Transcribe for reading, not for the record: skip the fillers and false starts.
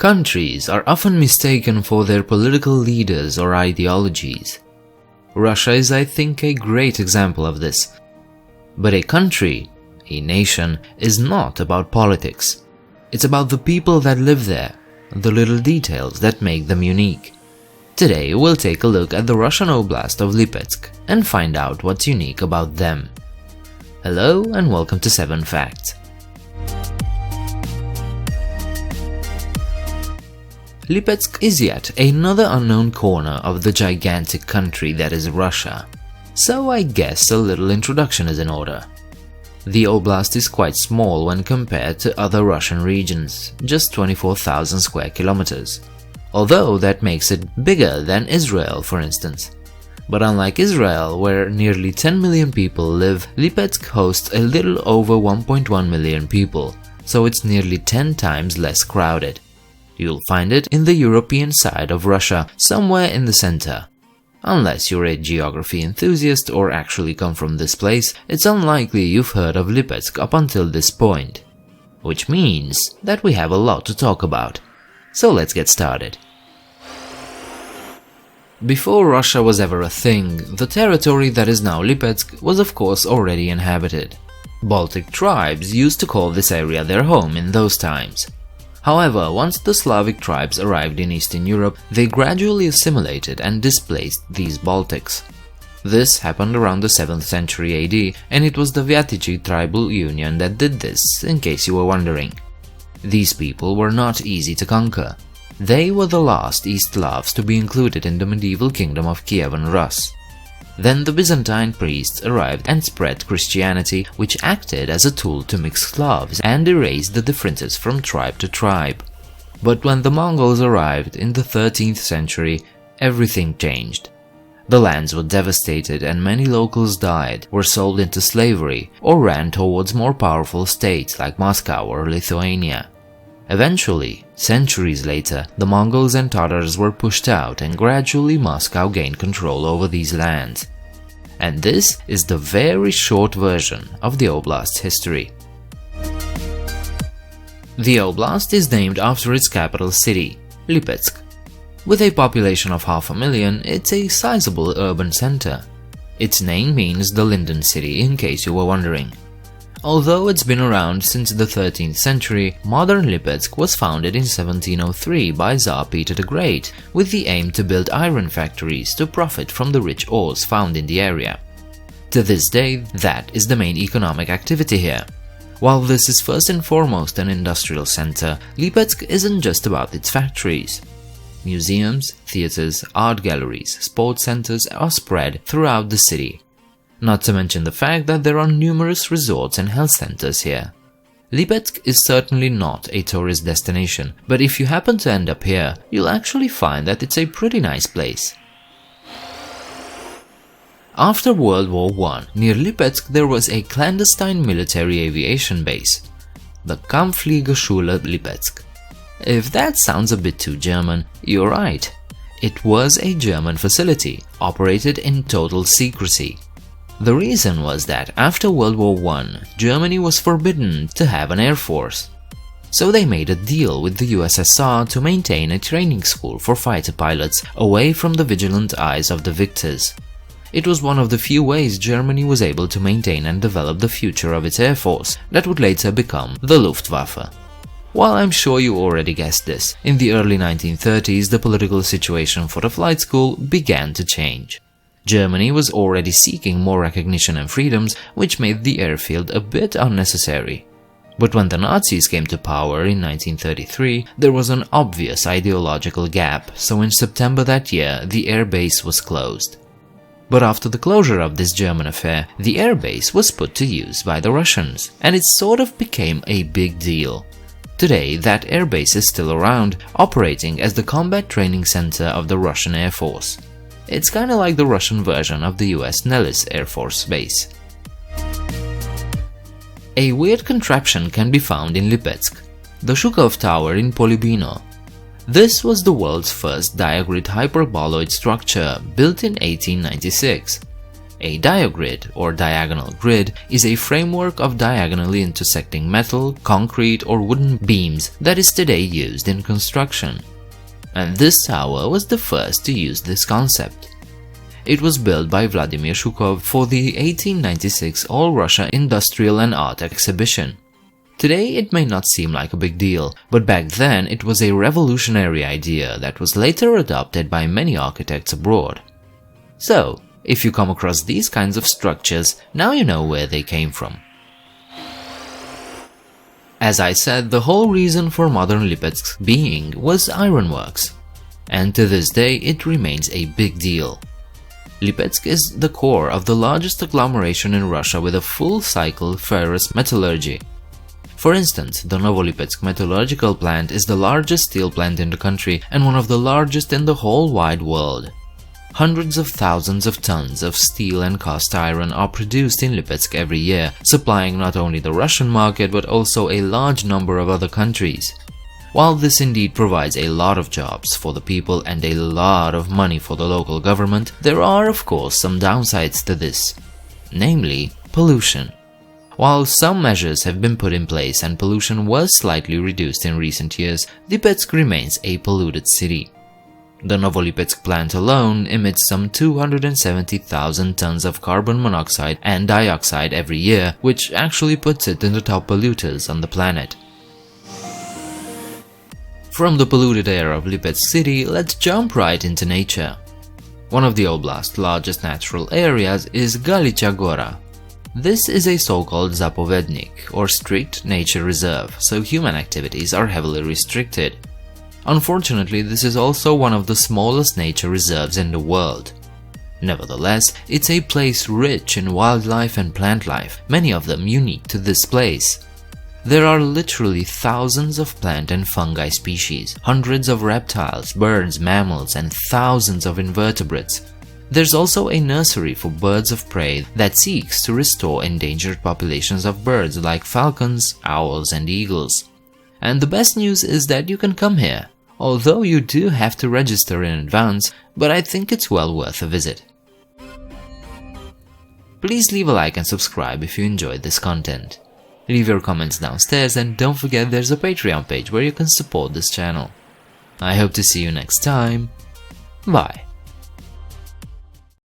Countries are often mistaken for their political leaders or ideologies. Russia is, I think, a great example of this. But a country, a nation, is not about politics. It's about the people that live there, the little details that make them unique. Today we'll take a look at the Russian Oblast of Lipetsk and find out what's unique about them. Hello and welcome to 7 Facts. Lipetsk is yet another unknown corner of the gigantic country that is Russia, so I guess a little introduction is in order. The oblast is quite small when compared to other Russian regions, just 24,000 square kilometers, although that makes it bigger than Israel, for instance. But unlike Israel, where nearly 10 million people live, Lipetsk hosts a little over 1.1 million people, so it's nearly 10 times less crowded. You'll find it in the European side of Russia, somewhere in the center. Unless you're a geography enthusiast or actually come from this place, it's unlikely you've heard of Lipetsk up until this point. Which means that we have a lot to talk about. So let's get started. Before Russia was ever a thing, the territory that is now Lipetsk was of course already inhabited. Baltic tribes used to call this area their home in those times. However, once the Slavic tribes arrived in Eastern Europe, they gradually assimilated and displaced these Baltics. This happened around the 7th century AD, and it was the Vyatichi tribal union that did this, in case you were wondering. These people were not easy to conquer. They were the last East Slavs to be included in the medieval kingdom of Kievan Rus. Then the Byzantine priests arrived and spread Christianity, which acted as a tool to mix Slavs and erase the differences from tribe to tribe. But when the Mongols arrived in the 13th century, everything changed. The lands were devastated and many locals died, were sold into slavery, or ran towards more powerful states like Moscow or Lithuania. Eventually, centuries later, the Mongols and Tatars were pushed out and gradually Moscow gained control over these lands. And this is the very short version of the Oblast's history. The Oblast is named after its capital city, Lipetsk. With a population of 500,000, it's a sizable urban center. Its name means the Linden City, in case you were wondering. Although it's been around since the 13th century, modern Lipetsk was founded in 1703 by Tsar Peter the Great with the aim to build iron factories to profit from the rich ores found in the area. To this day, that is the main economic activity here. While this is first and foremost an industrial center, Lipetsk isn't just about its factories. Museums, theaters, art galleries, sports centers are spread throughout the city. Not to mention the fact that there are numerous resorts and health centers here. Lipetsk is certainly not a tourist destination, but if you happen to end up here, you'll actually find that it's a pretty nice place. After World War I, near Lipetsk there was a clandestine military aviation base, the Kampffliegerschule Lipetsk. If that sounds a bit too German, you're right. It was a German facility, operated in total secrecy. The reason was that after World War I, Germany was forbidden to have an air force. So they made a deal with the USSR to maintain a training school for fighter pilots away from the vigilant eyes of the victors. It was one of the few ways Germany was able to maintain and develop the future of its air force that would later become the Luftwaffe. While I'm sure you already guessed this, in the early 1930s the political situation for the flight school began to change. Germany was already seeking more recognition and freedoms, which made the airfield a bit unnecessary. But when the Nazis came to power in 1933, there was an obvious ideological gap, so in September that year the airbase was closed. But after the closure of this German affair, the airbase was put to use by the Russians, and it sort of became a big deal. Today, that airbase is still around, operating as the combat training center of the Russian Air Force. It's kinda like the Russian version of the US Nellis Air Force Base. A weird contraption can be found in Lipetsk, the Zhukov Tower in Polybino. This was the world's first diagrid hyperboloid structure, built in 1896. A diagrid, or diagonal grid, is a framework of diagonally intersecting metal, concrete, or wooden beams that is today used in construction. And this tower was the first to use this concept. It was built by Vladimir Shukov for the 1896 All-Russia Industrial and Art Exhibition. Today it may not seem like a big deal, but back then it was a revolutionary idea that was later adopted by many architects abroad. So, if you come across these kinds of structures, now you know where they came from. As I said, the whole reason for modern Lipetsk's being was ironworks, and to this day it remains a big deal. Lipetsk is the core of the largest agglomeration in Russia with a full-cycle ferrous metallurgy. For instance, the Novolipetsk metallurgical plant is the largest steel plant in the country and one of the largest in the whole wide world. Hundreds of thousands of tons of steel and cast iron are produced in Lipetsk every year, supplying not only the Russian market but also a large number of other countries. While this indeed provides a lot of jobs for the people and a lot of money for the local government, there are of course some downsides to this, namely pollution. While some measures have been put in place and pollution was slightly reduced in recent years, Lipetsk remains a polluted city. The Novolipetsk plant alone emits some 270,000 tons of carbon monoxide and dioxide every year, which actually puts it in the top polluters on the planet. From the polluted air of Lipetsk city, let's jump right into nature. One of the oblast's largest natural areas is Galicha Gora. This is a so-called zapovednik, or strict nature reserve, so human activities are heavily restricted. Unfortunately, this is also one of the smallest nature reserves in the world. Nevertheless, it's a place rich in wildlife and plant life, many of them unique to this place. There are literally thousands of plant and fungi species, hundreds of reptiles, birds, mammals, and thousands of invertebrates. There's also a nursery for birds of prey that seeks to restore endangered populations of birds like falcons, owls, and eagles. And the best news is that you can come here, although you do have to register in advance, but I think it's well worth a visit. Please leave a like and subscribe if you enjoyed this content. Leave your comments downstairs and don't forget there's a Patreon page where you can support this channel. I hope to see you next time. Bye.